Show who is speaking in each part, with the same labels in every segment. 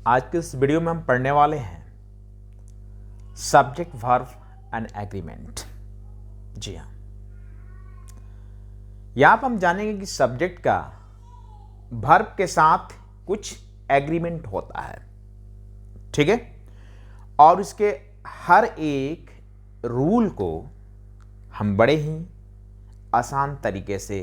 Speaker 1: आज के इस वीडियो में हम पढ़ने वाले हैं सब्जेक्ट वर्ब एंड एग्रीमेंट। जी हाँ, यहां पर हम जानेंगे कि सब्जेक्ट का वर्ब के साथ कुछ एग्रीमेंट होता है, ठीक है, और इसके हर एक रूल को हम बड़े ही आसान तरीके से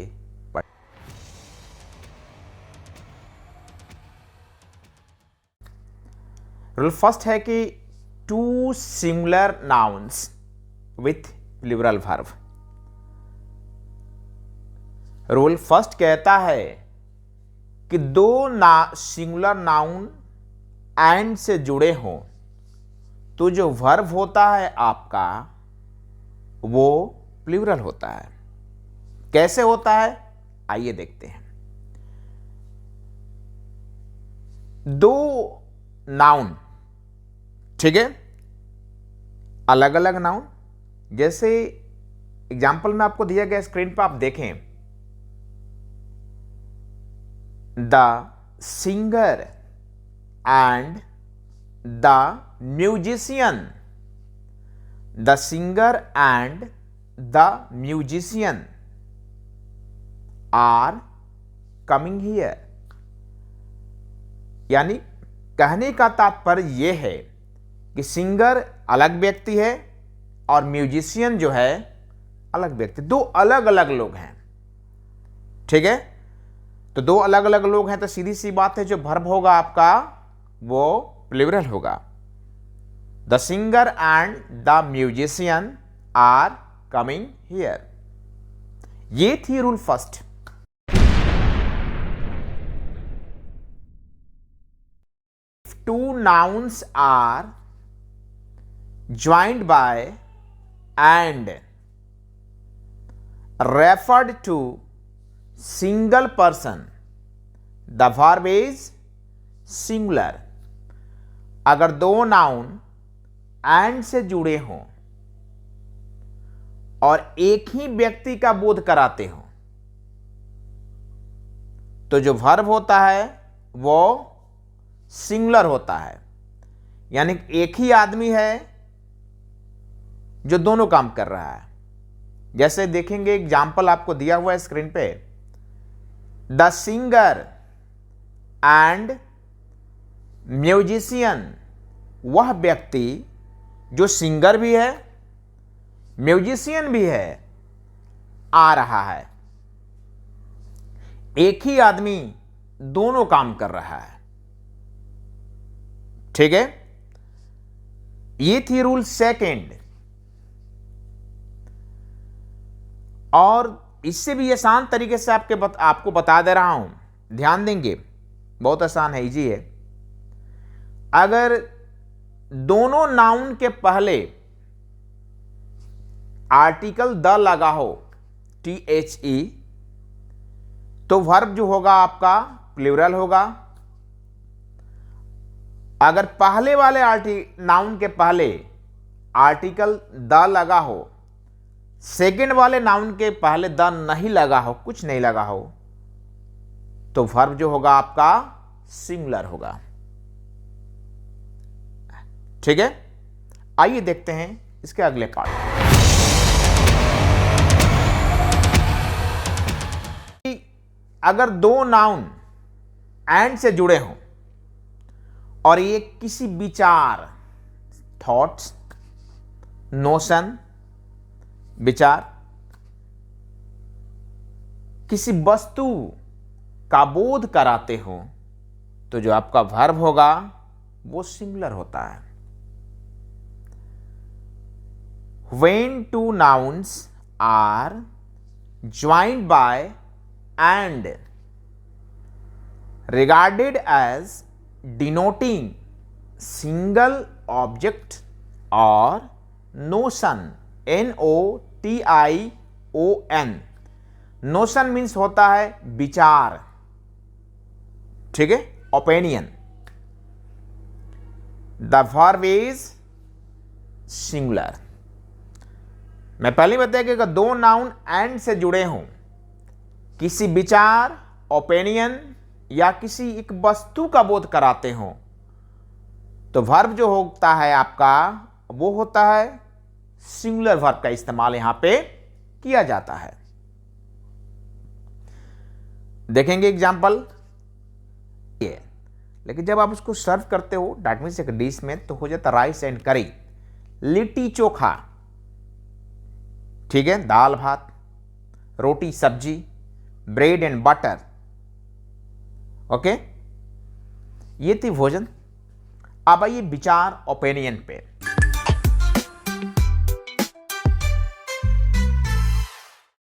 Speaker 1: रूल फर्स्ट है कि two singular nouns with plural verb. Rule first कहता है कि दो सिंगुलर नाउन एंड से जुड़े हों तो जो वर्ब होता है आपका वो प्लूरल होता है। कैसे होता है आइए देखते हैं। दो नाउन, ठीक है, अलग अलग नाउन, जैसे एग्जाम्पल में आपको दिया गया स्क्रीन पर आप देखें, the singer and the musician. The singer and the musician are coming here. यानी कहने का तात्पर्य यह है कि सिंगर अलग व्यक्ति है और म्यूजिशियन जो है अलग व्यक्ति, दो अलग अलग लोग हैं, ठीक है। तो दो अलग अलग लोग हैं तो सीधी सी बात है जो वर्ब होगा आपका वो प्लूरल होगा। The singer and the musician are coming here. ये थी rule first. Two nouns are joined by and referred to single person, the verb is singular। अगर दो नाउन एंड से जुड़े हों और एक ही व्यक्ति का बोध कराते हों तो जो वर्ब होता है वो सिंगुलर होता है। यानी एक ही आदमी है जो दोनों काम कर रहा है। जैसे देखेंगे एग्जाम्पल आपको दिया हुआ है स्क्रीन पे, द सिंगर एंड म्यूजिशियन, वह व्यक्ति जो सिंगर भी है म्यूजिशियन भी है आ रहा है। एक ही आदमी दोनों काम कर रहा है, ठीक है। ये थी रूल सेकेंड। और इससे भी आसान तरीके से आपको बता दे रहा हूं, ध्यान देंगे, बहुत आसान है, इजी है। अगर दोनों नाउन के पहले आर्टिकल द लगा हो, THE, तो वर्ब जो होगा आपका प्लूरल होगा। अगर पहले वाले नाउन के पहले आर्टिकल द लगा हो, सेकंड वाले नाउन के पहले द नहीं लगा हो, कुछ नहीं लगा हो, तो वर्ब जो होगा आपका सिंगुलर होगा, ठीक है। आइए देखते हैं इसके अगले पार्ट। अगर दो नाउन एंड से जुड़े हों और ये किसी विचार, थॉट्स, नोशन, विचार, किसी वस्तु का बोध कराते हो तो जो आपका वर्ब होगा वो सिंगुलर होता है। When two nouns are joined by and regarded as denoting single object or notion, NOTION। Notion means होता है विचार, ठीक है, opinion. The verb is singular. मैं पहले बताया कि अगर दो नाउन एंड से जुड़े हों, किसी विचार, ओपिनियन या किसी एक वस्तु का बोध कराते हों, तो वर्ब जो होता है आपका वो होता है सिंगुलर वर्ब का इस्तेमाल यहां पे किया जाता है। देखेंगे एग्जाम्पल ये, लेकिन जब आप उसको सर्व करते हो दैट मीन्स एक डिश में, तो हो जाता राइस एंड करी, लिट्टी चोखा, ठीक है, दाल भात, रोटी सब्जी, ब्रेड एंड बटर। ओके, ये थी भोजन। अब आइए विचार ओपिनियन पे।